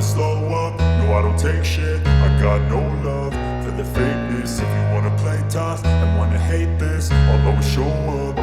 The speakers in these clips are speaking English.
slow up, no I don't take shit. I got no love for the fakeness. If you wanna play tough and wanna hate this, I'll always show up.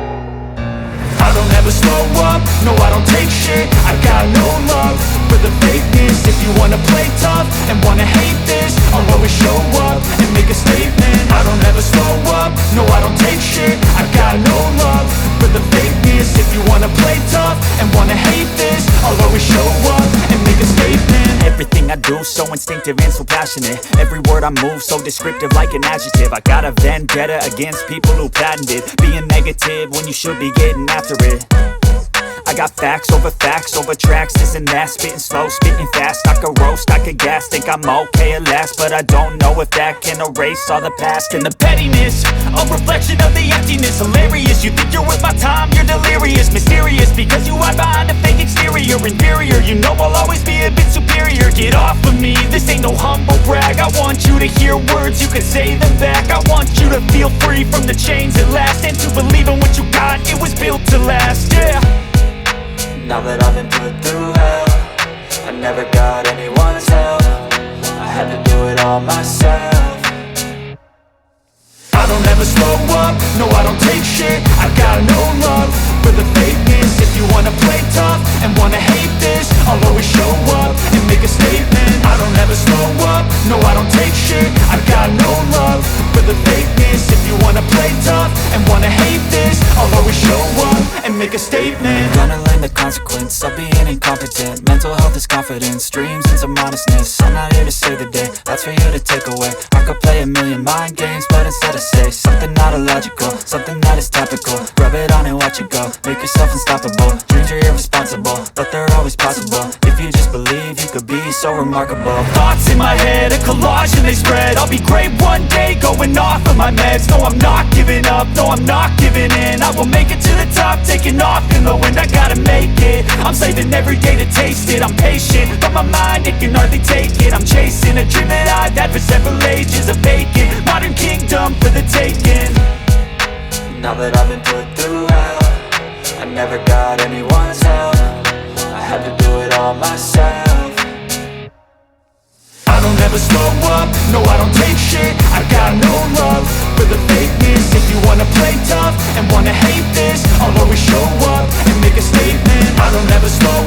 I don't ever slow up, no I don't take shit. I got no love for the fakeness. If you wanna play tough and wanna hate this, I'll always show up and make a statement. I don't ever slow up, no I don't take shit. I got no love for the fakeness. If you wanna play tough and wanna hate this, I'll always show up and make a statement. Everything I do so instinctive and so passionate. Every word I move so descriptive like an adjective. I got a vendetta against people who patented being negative when you should be getting after it. I got facts over tracks, this and that. Spitting slow, spitting fast, I could roast, I could gas. Think I'm okay at last, but I don't know if that can erase all the past. And the pettiness, a reflection of the emptiness. Hilarious, you think you're worth my time, you're delirious. Mysterious, because you hide behind a fake exterior. Inferior, you know I'll always be a bit superior. Get off of me, this ain't no humble brag. I want you to hear words, you can say them back. I want you to feel free from the chains at last, and to believe in what you got, it was built to last, yeah. Now that I've been put through hell, I never got anyone's help. I had to do it all myself. I don't ever slow up, no I don't take shit. I got no love for the fakeness. If you wanna play tough and wanna hate this, I'll always show up and make a statement. I don't ever slow up, no I don't take shit. I got no love for the fakeness. If you wanna play tough and wanna hate this, I'll always show up and make a statement. Gonna learn the consequence of being incompetent. Mental health is confidence, dreams and some modestness. I'm not here to save the day, that's for you to take away. I could play a million mind games, but instead I say something not illogical, something that is topical. Rub it on and watch it go, make yourself unstoppable. Dreams are irresponsible, but they're always possible. If you just believe, you could be so remarkable. Thoughts in my head, a collage and they spread. I'll be great one day, going off of my meds. No, I'm not giving up, no, I'm not giving in. I will make it to the top, taking off in the wind. I gotta make it, I'm saving every day to taste it. I'm patient, but my mind, it can hardly take it. I'm chasing a dream that I've had for several ages. A vacant, modern kingdom for the taking. Now that I've been put through hell, I never got anyone's help. I had to do it all myself. I don't ever slow up, no I don't take shit. I got no love for the fakeness. If you wanna play tough and wanna hate this, I'll always show up and make a statement. I don't ever slow